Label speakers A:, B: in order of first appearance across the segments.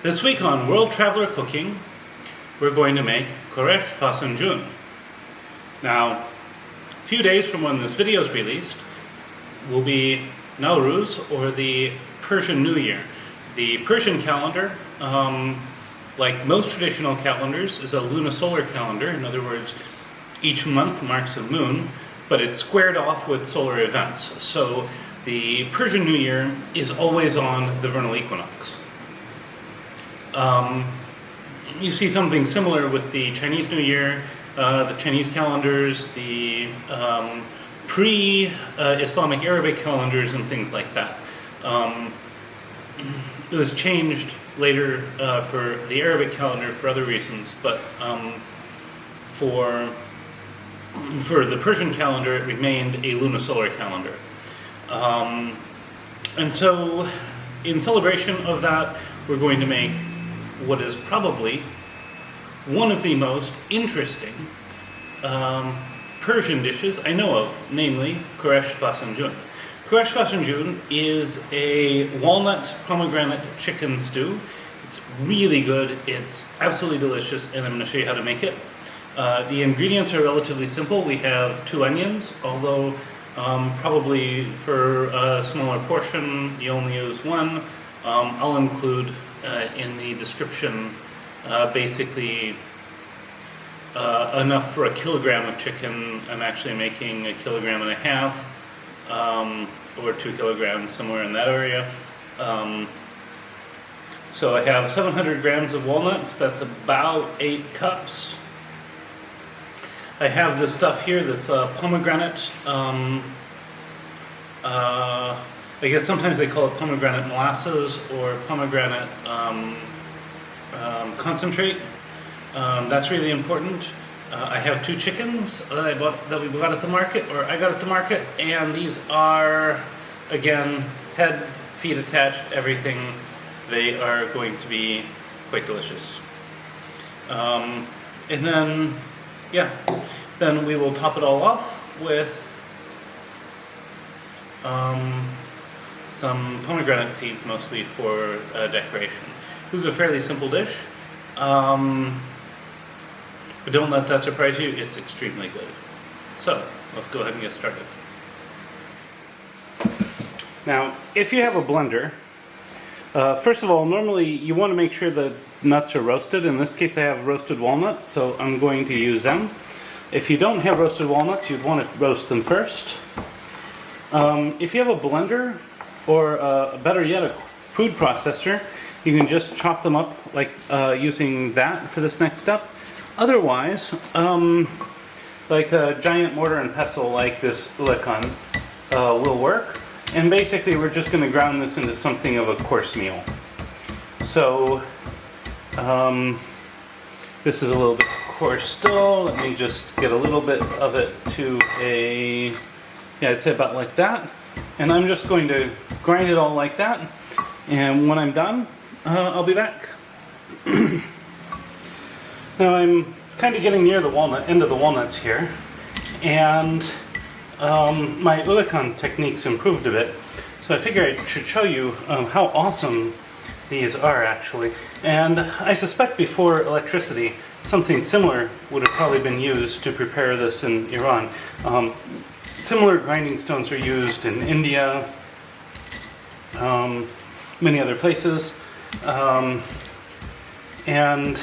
A: This week on World Traveler Cooking, we're going to make Khoresh Fesenjan. Now, a few days from when this video is released will be Nowruz, or the Persian New Year. The Persian calendar, like most traditional calendars, is a lunisolar calendar. In other words, each month marks a moon, but it's squared off with solar events. So the Persian New Year is always on the vernal equinox. You see something similar with the Chinese New Year, the Chinese calendars, the pre-Islamic Arabic calendars, and things like that. It was changed later for the Arabic calendar for other reasons, but for the Persian calendar it remained a lunisolar calendar. And so in celebration of that, we're going to make what is probably one of the most interesting Persian dishes I know of, namely Khoresh Fesenjan. Khoresh Fesenjan is a walnut pomegranate chicken stew. It's really good, it's absolutely delicious, and I'm going to show you how to make it. The ingredients are relatively simple. We have 2 onions, although probably for a smaller portion you only use 1. I'll include in the description basically enough for a kilogram of chicken. I'm actually making 1.5 kilograms, or 2 kilograms, somewhere in that area. So I have 700 grams of walnuts, that's about 8 cups. I have this stuff here that's pomegranate. I guess sometimes they call it pomegranate molasses or pomegranate concentrate. That's really important. I have 2 chickens that we got at the market, or I got at the market, and these are, again, head, feet attached, everything. They are going to be quite delicious. And then, then we will top it all off with some pomegranate seeds, mostly for decoration. This is a fairly simple dish, but don't let that surprise you, it's extremely good. So, let's go ahead and get started. Now, if you have a blender, first of all, normally you want to make sure the nuts are roasted. In this case I have roasted walnuts, so I'm going to use them. If you don't have roasted walnuts, you'd want to roast them first. If you have a blender, or better yet, a food processor, you can just chop them up like using that for this next step. Otherwise, like a giant mortar and pestle like this Julienne will work. And basically we're just going to ground this into something of a coarse meal. So this is a little bit coarse still. Let me just get a little bit of it to a, I'd say about like that. And I'm just going to grind it all like that. And when I'm done, I'll be back. Now I'm kind of getting near the end of the walnuts here. And my Julienne techniques improved a bit. So I figure I should show you how awesome these are actually. And I suspect before electricity, something similar would have probably been used to prepare this in Iran. Similar grinding stones are used in India, many other places. And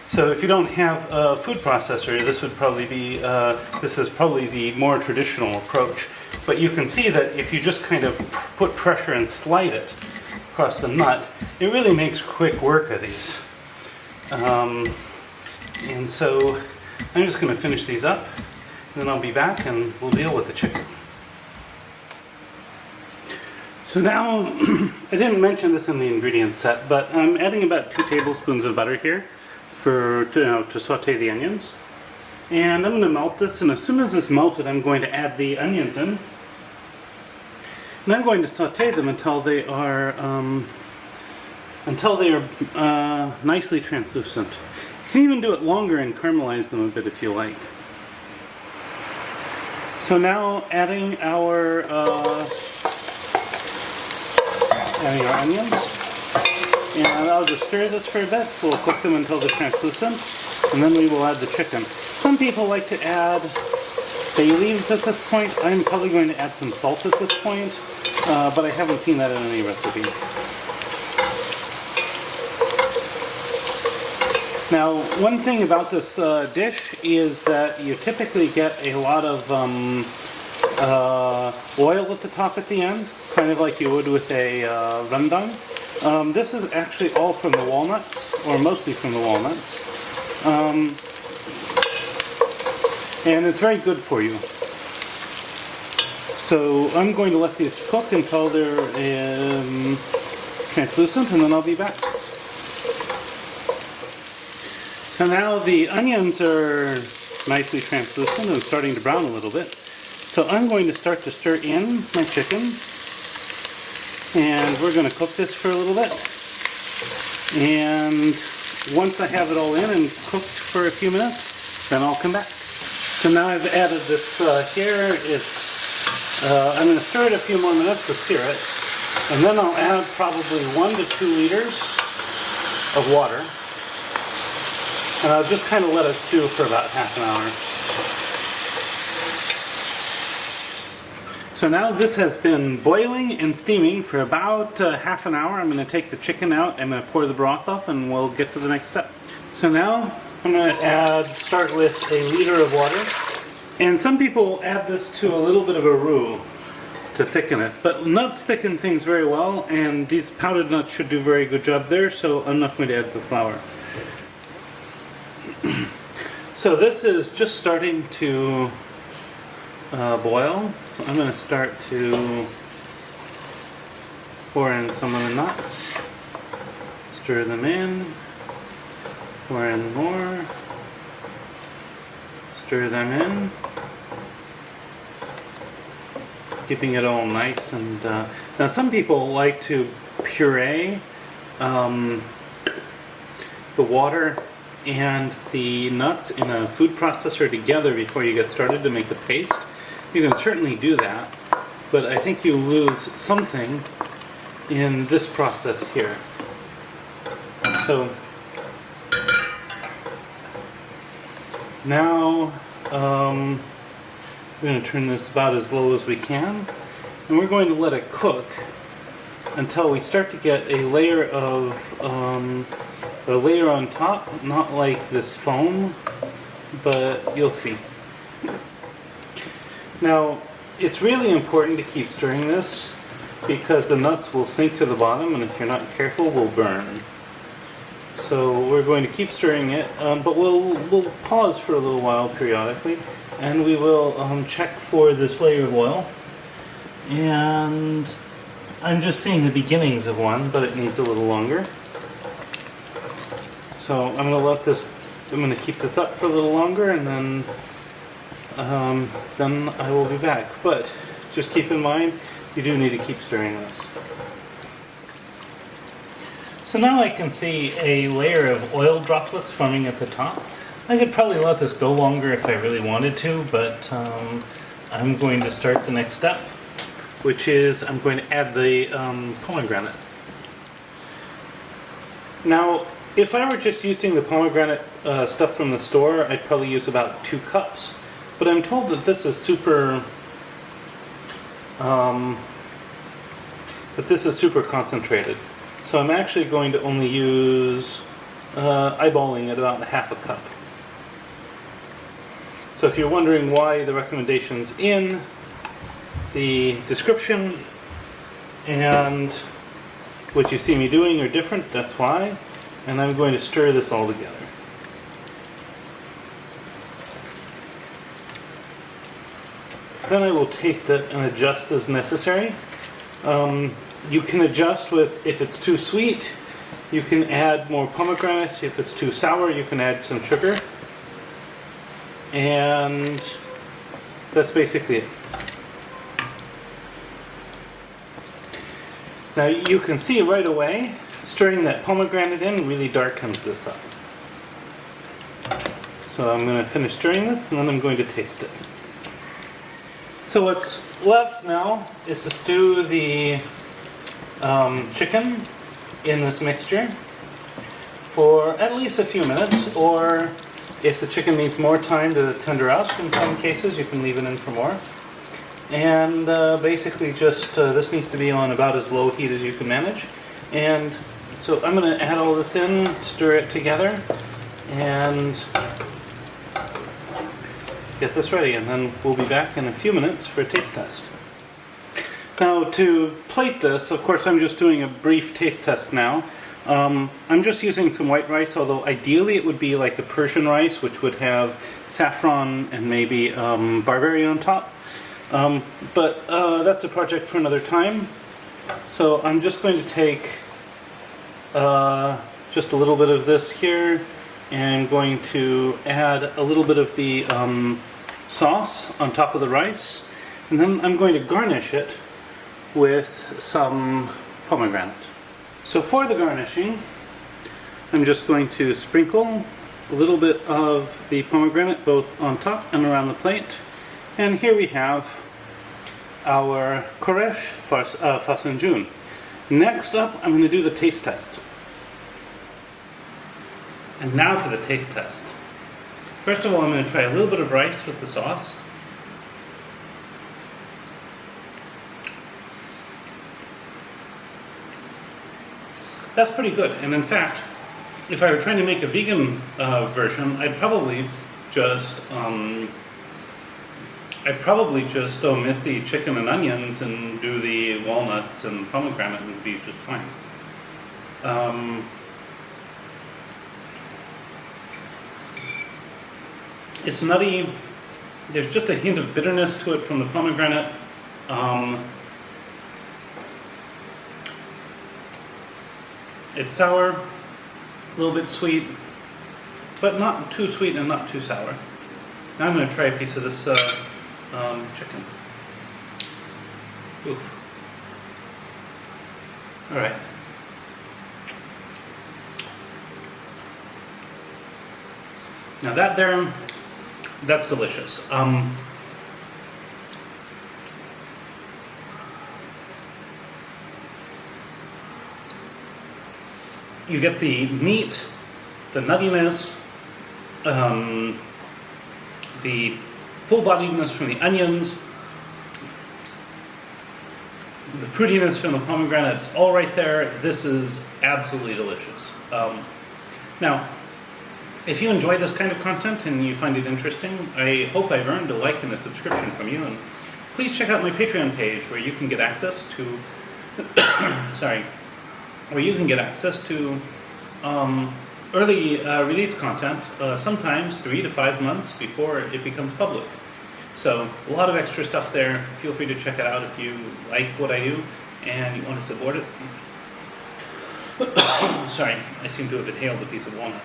A: so if you don't have a food processor, this would probably be, this is probably the more traditional approach. But you can see that if you just kind of put pressure and slide it across the nut, it really makes quick work of these. And so I'm just going to finish these up, and then I'll be back and we'll deal with the chicken. So now, I didn't mention this in the ingredient set, but I'm adding about 2 tablespoons of butter here to saute the onions. And I'm going to melt this, and as soon as it's melted, I'm going to add the onions in. And I'm going to saute them until they are nicely translucent. You can even do it longer and caramelize them a bit if you like. So now adding our onions. And I'll just stir this for a bit. We'll cook them until they're translucent, and then we will add the chicken. Some people like to add bay leaves at this point. I'm probably going to add some salt at this point, but I haven't seen that in any recipe. Now, one thing about this dish is that you typically get a lot of oil at the top at the end, kind of like you would with a rendang. This is actually all from the walnuts, or mostly from the walnuts. And it's very good for you. So I'm going to let these cook until they're translucent, and then I'll be back. So now the onions are nicely translucent and starting to brown a little bit. So I'm going to start to stir in my chicken, and we're going to cook this for a little bit. And once I have it all in and cooked for a few minutes, then I'll come back. So now I've added this here. I'm going to stir it a few more minutes to sear it, and then I'll add probably 1 to 2 liters of water. And I'll just kind of let it stew for about half an hour. So now this has been boiling and steaming for about half an hour. I'm going to take the chicken out, I'm going to pour the broth off, and we'll get to the next step. So now I'm going to start with a liter of water. And some people add this to a little bit of a roux to thicken it. But nuts thicken things very well, and these powdered nuts should do a very good job there, so I'm not going to add the flour. So this is just starting to boil, so I'm going to start to pour in some of the nuts, stir them in, pour in more, stir them in, keeping it all nice. And now some people like to puree the water and the nuts in a food processor together before you get started to make the paste. You can certainly do that, but I think you lose something in this process here. So now we're going to turn this about as low as we can, and we're going to let it cook until we start to get a layer of a layer on top, not like this foam, but you'll see. Now, it's really important to keep stirring this because the nuts will sink to the bottom, and if you're not careful, will burn. So we're going to keep stirring it, but we'll pause for a little while periodically, and we will check for this layer of oil. And I'm just seeing the beginnings of one, but it needs a little longer. So I'm going to keep this up for a little longer, and then I will be back. But just keep in mind, you do need to keep stirring this. So now I can see a layer of oil droplets forming at the top. I could probably let this go longer if I really wanted to, but I'm going to start the next step, which is I'm going to add the pomegranate. Now, if I were just using the pomegranate stuff from the store, I'd probably use about 2 cups. But I'm told that this is super concentrated. So I'm actually going to only use eyeballing at about half a cup. So if you're wondering why the recommendations in the description and what you see me doing are different, that's why. And I'm going to stir this all together. Then I will taste it and adjust as necessary. You can adjust with, if it's too sweet, you can add more pomegranate. If it's too sour, you can add some sugar. And that's basically it. Now you can see right away, stirring that pomegranate in really darkens this up. So I'm going to finish stirring this, and then I'm going to taste it. So what's left now is to stew the chicken in this mixture for at least a few minutes, or if the chicken needs more time to tender out, in some cases you can leave it in for more. And basically just this needs to be on about as low heat as you can manage. And so I'm going to add all this in, stir it together, and get this ready, and then we'll be back in a few minutes for a taste test. Now to plate this, of course I'm just doing a brief taste test now. I'm just using some white rice, although ideally it would be like a Persian rice, which would have saffron and maybe barberry on top. But that's a project for another time. So I'm just going to take just a little bit of this here, and going to add a little bit of the sauce on top of the rice, and then I'm going to garnish it with some pomegranate. So for the garnishing, I'm just going to sprinkle a little bit of the pomegranate both on top and around the plate. And here we have our Khoresh Fesenjan. Next up, I'm going to do the taste test. And now for the taste test. First of all, I'm going to try a little bit of rice with the sauce. That's pretty good, and in fact, if I were trying to make a vegan version, I'd probably just omit the chicken and onions and do the walnuts and pomegranate, and be just fine. It's nutty. There's just a hint of bitterness to it from the pomegranate. It's sour, a little bit sweet, but not too sweet and not too sour. Now I'm going to try a piece of this chicken. Oof. All right. Now that's delicious. You get the meat, the nuttiness, the full-bodiedness from the onions, the fruitiness from the pomegranate. It's all right there. This is absolutely delicious. Now, if you enjoy this kind of content and you find it interesting, I hope I've earned a like and a subscription from you. And please check out my Patreon page where you can get access to early release content, sometimes 3 to 5 months before it becomes public. So a lot of extra stuff there. Feel free to check it out if you like what I do and you want to support it. Sorry, I seem to have inhaled a piece of walnut.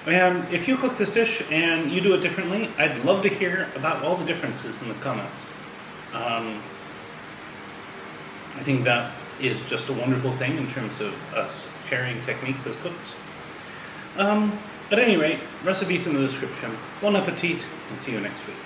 A: And if you cook this dish and you do it differently, I'd love to hear about all the differences in the comments. I think that is just a wonderful thing in terms of us sharing techniques as cooks. At any rate, recipes in the description. Bon appetit, and see you next week.